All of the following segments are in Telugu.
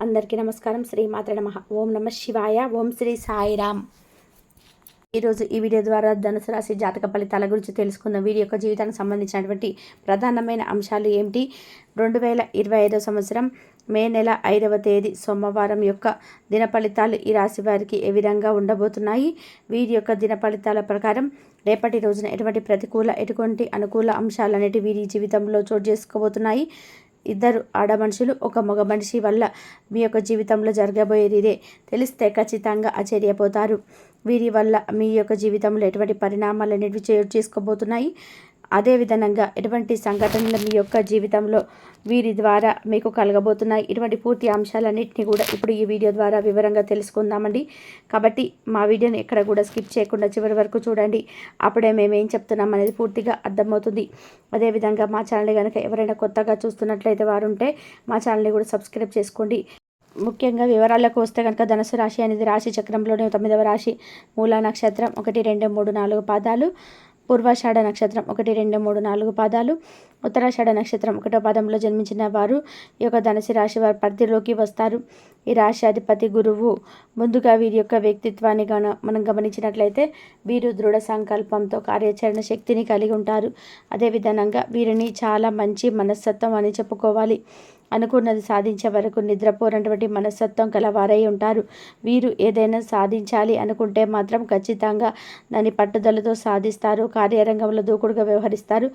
అందరికీ నమస్కారం. శ్రీమాత్రే నమః. ఓం నమ శివాయ. ఓం శ్రీ సాయిరామ్. ఈరోజు ఈ వీడియో ద్వారా ధనుసు రాశి జాతక ఫలితాల గురించి తెలుసుకుందాం. వీరి యొక్క జీవితానికి సంబంధించినటువంటి ప్రధానమైన అంశాలు ఏమిటి? 2025 సంవత్సరం మే నెల 5వ తేదీ సోమవారం యొక్క దిన ఫలితాలు ఈ రాశి వారికి ఏ విధంగా ఉండబోతున్నాయి? వీరి యొక్క దిన ఫలితాల ప్రకారం రేపటి రోజున ఎటువంటి అనుకూల అంశాలనేటి వీరి జీవితంలో చోటు చేసుకోబోతున్నాయి. ఇద్దరు ఆడ మనుషులు ఒక మగ మనిషి వల్ల మీ యొక్క జీవితంలో జరగబోయేది ఇదే. తెలిస్తే ఖచ్చితంగా ఆశ్చర్యపోతారు. వీరి వల్ల మీ యొక్క జీవితంలో ఎటువంటి పరిణామాలు అనేవి చేసుకోబోతున్నాయి. అదేవిధంగా ఎటువంటి సంఘటనలు మీ యొక్క జీవితంలో వీరి ద్వారా మీకు కలగబోతున్నాయి. ఇటువంటి పూర్తి అంశాలన్నింటినీ కూడా ఇప్పుడు ఈ వీడియో ద్వారా వివరంగా తెలుసుకుందామండి. కాబట్టి మా వీడియోని ఎక్కడ కూడా స్కిప్ చేయకుండా చివరి వరకు చూడండి. అప్పుడే మేము ఏం చెప్తున్నాం అనేది పూర్తిగా అర్థమవుతుంది. అదేవిధంగా మా ఛానల్ కనుక ఎవరైనా కొత్తగా చూస్తున్నట్లయితే వారుంటే మా ఛానల్ని కూడా సబ్స్క్రైబ్ చేసుకోండి. ముఖ్యంగా వివరాలకు వస్తే కనుక ధనుసు రాశి అనేది రాశి చక్రంలోనే 9వ రాశి. మూలా నక్షత్రం 1, 2, 3, 4 పాదాలు, పూర్వాషాఢ నక్షత్రం 1, 2, 3, 4 పాదాలు, ఉత్తరాషాఢ నక్షత్రం 1వ పాదంలో జన్మించిన వారు ఈ యొక్క ధనుసు రాశి వారి పరిధిలోకి వస్తారు. ఈ రాశి అధిపతి గురువు. ముందుగా వీరి యొక్క వ్యక్తిత్వాన్ని మనం గమనించినట్లయితే వీరు దృఢ సంకల్పంతో కార్యాచరణ శక్తిని కలిగి ఉంటారు. అదేవిధంగా వీరిని చాలా మంచి మనస్తత్వం అని చెప్పుకోవాలి. అనుకున్నది సాధించే వరకు నిద్రపోనటువంటి మనస్తత్వం కలవారై ఉంటారు. వీరు ఏదైనా సాధించాలి అనుకుంటే మాత్రం ఖచ్చితంగా దాని పట్టుదలతో సాధిస్తారు. కార్యరంగంలో దూకుడుగా వ్యవహరిస్తారు.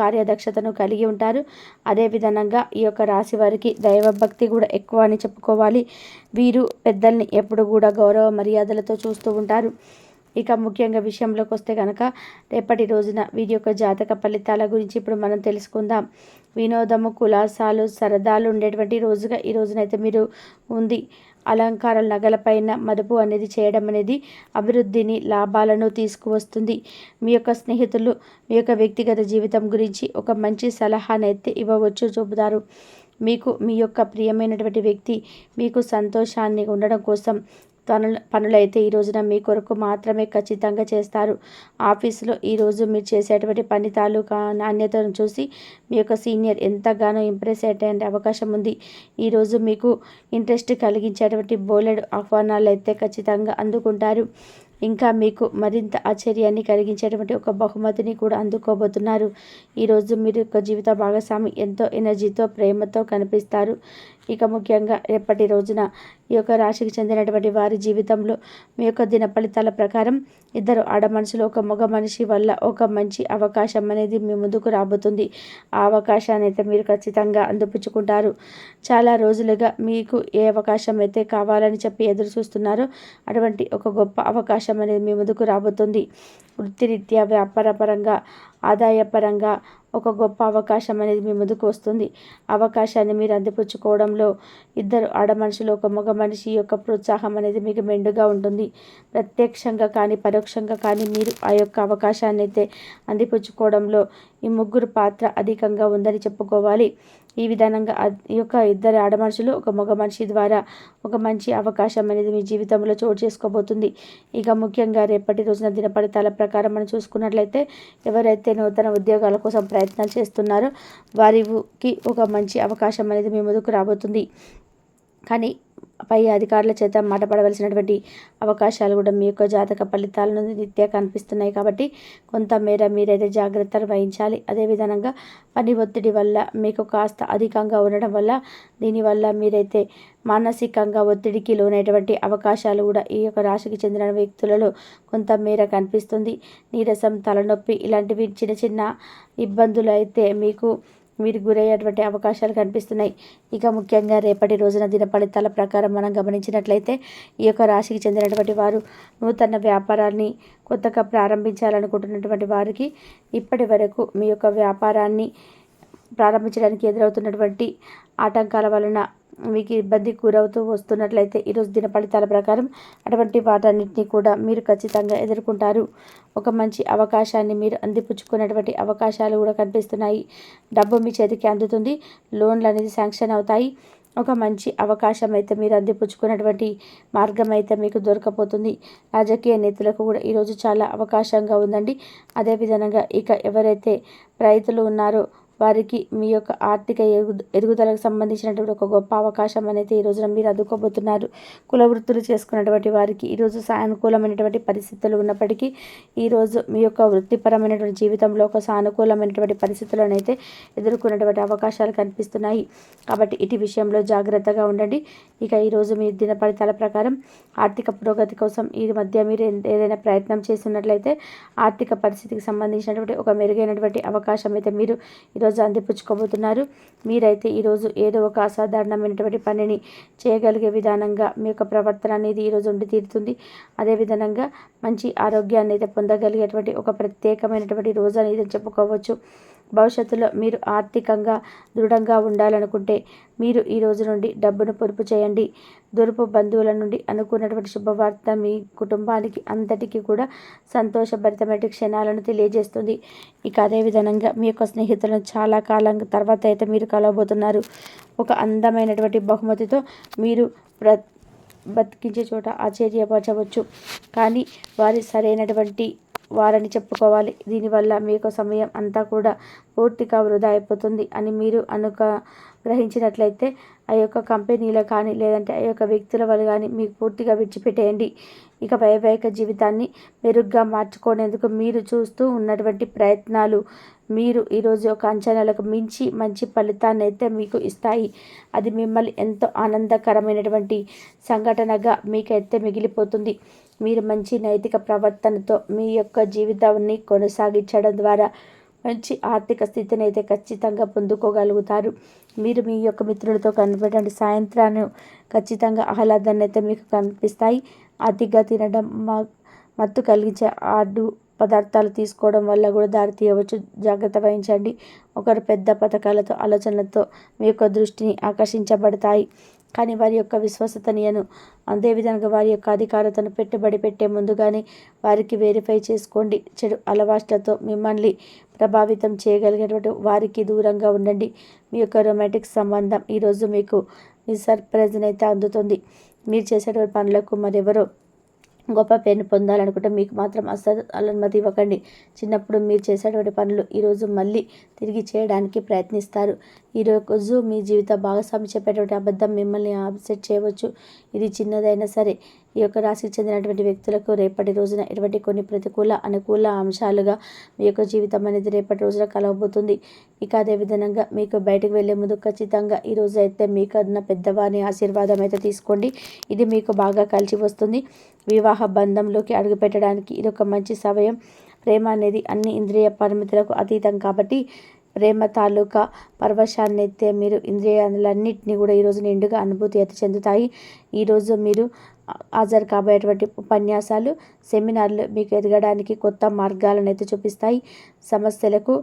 కార్యదక్షతను కలిగి ఉంటారు. అదేవిధంగా ఈ యొక్క రాశి వారికి దైవభక్తి కూడా ఎక్కువ అని చెప్పుకోవాలి. వీరు పెద్దల్ని ఎప్పుడు కూడా గౌరవ మర్యాదలతో చూస్తూ ఉంటారు. ఇక ముఖ్యంగా విషయంలోకి వస్తే కనుక రేపటి రోజున వీరి యొక్క జాతక ఫలితాల గురించి ఇప్పుడు మనం తెలుసుకుందాం. వినోదము, కులాసాలు, సరదాలు ఉండేటువంటి రోజుగా ఈ రోజునైతే మీరు ఉంది. అలంకారాల నగలపైన మదుపు అనేది చేయడం అనేది అభివృద్ధిని, లాభాలను తీసుకువస్తుంది. మీ యొక్క స్నేహితులు మీ యొక్క వ్యక్తిగత జీవితం గురించి ఒక మంచి సలహానైతే ఇవ్వవచ్చు, చూపుతారు. మీకు మీ యొక్క ప్రియమైనటువంటి వ్యక్తి మీకు సంతోషాన్ని ఉండడం కోసం పనులైతే ఈ రోజున మీ కొరకు మాత్రమే ఖచ్చితంగా చేస్తారు. ఆఫీసులో ఈరోజు మీరు చేసేటువంటి పని తాలూకా నాణ్యతను చూసి మీ యొక్క సీనియర్ ఎంతగానో ఇంప్రెస్ అయ్యే అవకాశం ఉంది. ఈరోజు మీకు ఇంట్రెస్ట్ కలిగించేటువంటి బోలెడు ఆహ్వానాలు అయితే ఖచ్చితంగా అందుకుంటారు. ఇంకా మీకు మరింత ఆశ్చర్యాన్ని కలిగించేటువంటి ఒక బహుమతిని కూడా అందుకోబోతున్నారు. ఈరోజు మీరు యొక్క జీవిత భాగస్వామి ఎంతో ఎనర్జీతో, ప్రేమతో కనిపిస్తారు. ఇక ముఖ్యంగా రేపటి రోజున ఈ యొక్క రాశికి చెందినటువంటి వారి జీవితంలో మీ యొక్క దిన ఫలితాల ప్రకారం ఇద్దరు ఆడ మనుషులు ఒక మగ మనిషి వల్ల ఒక మంచి అవకాశం అనేది మీ ముందుకు రాబోతుంది. ఆ అవకాశాన్ని అయితే మీరు ఖచ్చితంగా అందిపుచ్చుకుంటారు. చాలా రోజులుగా మీకు ఏ అవకాశం అయితే కావాలని చెప్పి ఎదురు చూస్తున్నారో అటువంటి ఒక గొప్ప అవకాశం అనేది మీ ముందుకు రాబోతుంది. వృత్తిరీత్యా, వ్యాపారపరంగా, ఆదాయపరంగా ఒక గొప్ప అవకాశం అనేది మీ ముందుకు వస్తుంది. అవకాశాన్ని మీరు అందిపుచ్చుకోవడంలో ఇద్దరు ఆడ మనుషులు ఒక మగ మనిషి యొక్క ప్రోత్సాహం అనేది మీకు మెండుగా ఉంటుంది. ప్రత్యక్షంగా కానీ పరోక్షంగా కానీ మీరు ఆ యొక్క అవకాశాన్ని అయితే అందిపుచ్చుకోవడంలో ఈ ముగ్గురు పాత్ర అధికంగా ఉందని చెప్పుకోవాలి. ఈ విధానంగా ఈ యొక్క ఇద్దరు ఆడ మనుషులు ఒక మగ మనిషి ద్వారా ఒక మంచి అవకాశం అనేది మీ జీవితంలో చోటు చేసుకోబోతుంది. ఇక ముఖ్యంగా రేపటి రోజున దిన ఫలితాల ప్రకారం మనం చూసుకున్నట్లయితే ఎవరైతే నూతన ఉద్యోగాల కోసం ప్రయత్నాలు చేస్తున్నారో వారికి ఒక మంచి అవకాశం అనేది మీ ముందుకు రాబోతుంది. కానీ పై అధికారుల చేత మాట పడవలసినటువంటి అవకాశాలు కూడా మీ యొక్క జాతక ఫలితాలను నిత్య కనిపిస్తున్నాయి. కాబట్టి కొంతమేర మీరైతే జాగ్రత్తలు వహించాలి. అదేవిధంగా పని ఒత్తిడి వల్ల మీకు కాస్త అధికంగా ఉండడం వల్ల దీనివల్ల మీరైతే మానసికంగా ఒత్తిడికి లోనైనటువంటి అవకాశాలు కూడా ఈ యొక్క రాశికి చెందిన వ్యక్తులలో కొంతమేర కనిపిస్తుంది. నీరసం, తలనొప్పి ఇలాంటివి చిన్న చిన్న ఇబ్బందులు అయితే మీరు గురయ్యేటువంటి అవకాశాలు కనిపిస్తున్నాయి. ఇక ముఖ్యంగా రేపటి రోజున దిన ఫలితాల ప్రకారం మనం గమనించినట్లయితే ఈ యొక్క రాశికి చెందినటువంటి వారు నూతన వ్యాపారాన్ని కొత్తగా ప్రారంభించాలనుకుంటున్నటువంటి వారికి ఇప్పటి వరకు మీ యొక్క వ్యాపారాన్ని ప్రారంభించడానికి ఎదురవుతున్నటువంటి ఆటంకాల వలన మీకు ఇబ్బంది గురవుతూ వస్తున్నట్లయితే ఈరోజు దిన ఫలితాల ప్రకారం అటువంటి వాటన్నిటిని కూడా మీరు ఖచ్చితంగా ఎదుర్కొంటారు. ఒక మంచి అవకాశాన్ని మీరు అందిపుచ్చుకున్నటువంటి అవకాశాలు కూడా కనిపిస్తున్నాయి. డబ్బు మీ చేతికి అందుతుంది. లోన్లు అనేది శాంక్షన్ అవుతాయి. ఒక మంచి అవకాశం అయితే మీరు అందిపుచ్చుకున్నటువంటి మార్గం అయితే మీకు దొరకపోతుంది. రాజకీయ నేతలకు కూడా ఈరోజు చాలా అవకాశంగా ఉందండి. అదేవిధంగా ఇక ఎవరైతే రైతులు ఉన్నారో వారికి మీ యొక్క ఆర్థిక ఎదుగుదలకు సంబంధించినటువంటి ఒక గొప్ప అవకాశం అనేది ఈ రోజున మీరు అందుకోబోతున్నారు. కుల వృత్తులు చేసుకున్నటువంటి వారికి ఈరోజు సానుకూలమైనటువంటి పరిస్థితులు ఉన్నప్పటికీ ఈరోజు మీ యొక్క వృత్తిపరమైనటువంటి జీవితంలో ఒక సానుకూలమైనటువంటి పరిస్థితులను అయితే ఎదుర్కొన్నటువంటి అవకాశాలు కనిపిస్తున్నాయి. కాబట్టి ఇటు విషయంలో జాగ్రత్తగా ఉండండి. ఇక ఈరోజు మీ దిన ఫలితాల ప్రకారం ఆర్థిక పురోగతి కోసం ఈ మధ్య మీరు ఏదైనా ప్రయత్నం చేస్తున్నట్లయితే ఆర్థిక పరిస్థితికి సంబంధించినటువంటి ఒక మెరుగైనటువంటి అవకాశం అయితే మీరు ఈరోజు అందిపుచ్చుకోబోతున్నారు. మీరైతే ఈరోజు ఏదో ఒక అసాధారణమైనటువంటి పనిని చేయగలిగే విధానంగా మీ యొక్క ప్రవర్తన అనేది ఈరోజు ఉండి తీరుతుంది. అదేవిధంగా మంచి ఆరోగ్యాన్ని అయితే పొందగలిగేటువంటి ఒక ప్రత్యేకమైనటువంటి రోజు అనేది చెప్పుకోవచ్చు. భవిష్యత్తులో మీరు ఆర్థికంగా దృఢంగా ఉండాలనుకుంటే మీరు ఈ రోజు నుండి డబ్బును పొదుపు చేయండి. దూరపు బంధువుల నుండి అనుకున్నటువంటి శుభవార్త మీ కుటుంబానికి అంతటికీ కూడా సంతోషభరితమైన క్షణాలను తెలియజేస్తుంది. ఇక అదేవిధంగా మీ యొక్క స్నేహితులను చాలా కాలం తర్వాత అయితే మీరు కలవబోతున్నారు. ఒక అందమైనటువంటి బహుమతితో మీరు బతికించే చోట ఆశ్చర్యపరచవచ్చు. కానీ వారి సరైనటువంటి వారని చెప్పుకోవాలి. దీనివల్ల మీ యొక్క సమయం అంతా కూడా పూర్తిగా వృధా అయిపోతుంది అని మీరు గ్రహించినట్లయితే ఆ యొక్క కంపెనీలో కానీ లేదంటే ఆ యొక్క వ్యక్తుల వల్ల కానీ మీకు పూర్తిగా విడిచిపెట్టేయండి. ఇక వైవాహిక జీవితాన్ని మెరుగ్గా మార్చుకునేందుకు మీరు చూస్తూ ఉన్నటువంటి ప్రయత్నాలు మీరు ఈరోజు ఒక అంచనాలకు మించి మంచి ఫలితాన్ని అయితే మీకు ఇస్తాయి. అది మిమ్మల్ని ఎంతో ఆనందకరమైనటువంటి సంఘటనగా మీకైతే మిగిలిపోతుంది. మీరు మంచి నైతిక ప్రవర్తనతో మీ యొక్క జీవితాన్ని కొనసాగించడం ద్వారా మంచి ఆర్థిక స్థితిని అయితే ఖచ్చితంగా పొందుకోగలుగుతారు. మీరు మీ యొక్క మిత్రులతో కనిపెట్టండి. సాయంత్రాన్ని ఖచ్చితంగా ఆహ్లాదాన్ని అయితే మీకు కనిపిస్తాయి. అతిగా తినడం, మత్తు కలిగించే ఆడు పదార్థాలు తీసుకోవడం వల్ల కూడా దారి తీయవచ్చు. జాగ్రత్త వహించండి. ఒకరు పెద్ద పథకాలతో ఆలోచనలతో మీ యొక్క దృష్టిని ఆకర్షించబడతాయి. కానీ వారి యొక్క విశ్వసనీయను అదేవిధంగా వారి యొక్క అధికారతను పెట్టుబడి పెట్టే ముందుగానే వారికి వెరిఫై చేసుకోండి. చెడు అలవాట్లతో మిమ్మల్ని ప్రభావితం చేయగలిగేటువంటి వారికి దూరంగా ఉండండి. మీ యొక్క రొమాంటిక్ సంబంధం ఈరోజు మీకు మీ సర్ప్రైజ్ని అయితే అందుతుంది. మీరు చేసేటువంటి పనులకు మరెవరో గొప్ప పేరును పొందాలనుకుంటే మీకు మాత్రం అస్సలు అనుమతి ఇవ్వకండి. చిన్నప్పుడు మీరు చేసేటువంటి పనులు ఈరోజు మళ్ళీ తిరిగి చేయడానికి ప్రయత్నిస్తారు. ఈరోజు మీ జీవిత భాగస్వామి చెప్పేటువంటి అబద్ధం మిమ్మల్ని అప్సెట్ చేయవచ్చు. ఇది చిన్నదైనా సరే ఈ యొక్క రాశికి చెందినటువంటి వ్యక్తులకు రేపటి రోజున ఇటువంటి కొన్ని ప్రతికూల అనుకూల అంశాలుగా మీ యొక్క జీవితం అనేది రేపటి రోజున కలవబోతుంది. ఇక అదేవిధంగా మీకు బయటకు వెళ్ళే ముందు ఖచ్చితంగా ఈరోజు అయితే మీకన్నా పెద్దవారి ఆశీర్వాదం అయితే తీసుకోండి. ఇది మీకు బాగా కలిసి వస్తుంది. వివాహ బంధంలోకి అడుగుపెట్టడానికి ఇది ఒక మంచి సమయం. ప్రేమ అనేది అన్ని ఇంద్రియ పరిమితులకు అతీతం కాబట్టి ప్రేమ తాలూకా పరవశాన్ని అయితే మీరు ఇంద్రియాలన్నింటినీ కూడా ఈరోజు నిండుగా అనుభూతి అయితే చెందుతాయి. ఈరోజు మీరు హాజరు కాబోయేటువంటి ఉపన్యాసాలు, సెమినార్లు మీకు ఎదగడానికి కొత్త మార్గాలను అయితే చూపిస్తాయి. సమస్యలకు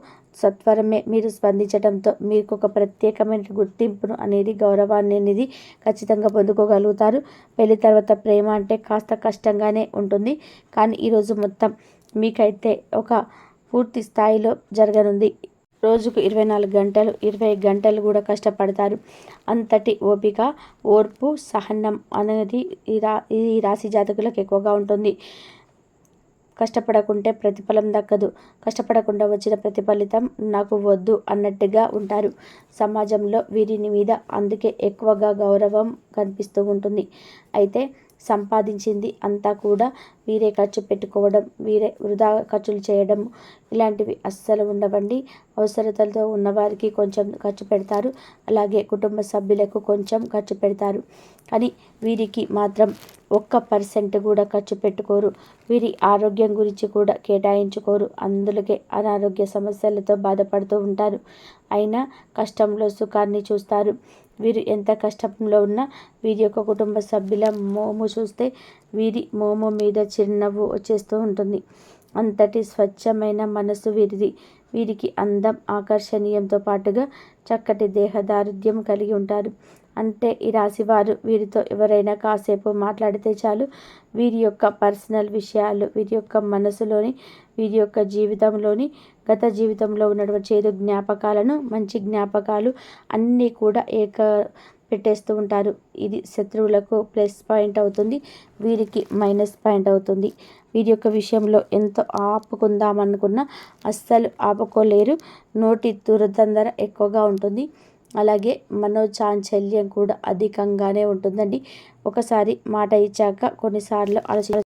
సత్వరమే మీరు స్పందించడంతో మీకు ఒక ప్రత్యేకమైన గుర్తింపును అనేది గౌరవాన్ని అనేది ఖచ్చితంగా పొందుకోగలుగుతారు. పెళ్లి తర్వాత ప్రేమ అంటే కాస్త కష్టంగానే ఉంటుంది. కానీ ఈరోజు మొత్తం మీకైతే ఒక పూర్తి స్థాయిలో జరగనుంది. రోజుకు 24 గంటలు 20 గంటలు కూడా కష్టపడతారు. అంతటి ఓపిక, ఓర్పు, సహనం అనేది ఈ రాశి జాతకులకు ఎక్కువగా ఉంటుంది. కష్టపడకుంటే ప్రతిఫలం దక్కదు. కష్టపడకుండా వచ్చిన ప్రతిఫలితం నాకు వద్దు అన్నట్టుగా ఉంటారు. సమాజంలో వీరిని మీద అందుకే ఎక్కువగా గౌరవం కనిపిస్తూ ఉంటుంది. అయితే సంపాదించింది అంతా కూడా వీరే ఖర్చు పెట్టుకోవడం, వీరే వృధా ఖర్చులు చేయడం ఇలాంటివి అస్సలు ఉండవండి. అవసరతలతో ఉన్నవారికి కొంచెం ఖర్చు పెడతారు, అలాగే కుటుంబ సభ్యులకు కొంచెం ఖర్చు పెడతారు. కానీ వీరికి మాత్రం 1% కూడా ఖర్చు పెట్టుకోరు. వీరి ఆరోగ్యం గురించి కూడా కేటాయించుకోరు. అందుకే అనారోగ్య సమస్యలతో బాధపడుతూ ఉంటారు. అయినా కష్టంలో సుఖాన్ని చూస్తారు. వీరు ఎంత కష్టంలో ఉన్నా వీరి యొక్క కుటుంబ సభ్యుల మోము చూస్తే వీరి మోము మీద చిరునవ్వు వచ్చేస్తూ ఉంటుంది. అంతటి స్వచ్ఛమైన మనసు వీరిది. వీరికి అందం, ఆకర్షణీయంతో పాటుగా చక్కటి దేహదారుఢ్యం కలిగి ఉంటారు. అంటే ఈ రాశి వారు వీరితో ఎవరైనా కాసేపు మాట్లాడితే చాలు వీరి యొక్క పర్సనల్ విషయాలు, వీరి యొక్క మనసులోని, వీరి యొక్క జీవితంలోని గత జీవితంలో ఉన్నటువంటి చేదు జ్ఞాపకాలను, మంచి జ్ఞాపకాలు అన్నీ కూడా పెట్టేస్తూ ఉంటారు. ఇది శత్రువులకు ప్లస్ పాయింట్ అవుతుంది, వీరికి మైనస్ పాయింట్ అవుతుంది. వీరి యొక్క విషయంలో ఎంతో ఆపుకుందామనుకున్నా అస్సలు ఆపుకోలేరు. నోటి దురదందర ఎక్కువగా ఉంటుంది. అలాగే మనోచాంచల్యం కూడా అధికంగానే ఉంటుందండి. ఒకసారి మాట ఇచ్చాక కొన్నిసార్లు ఆలోచన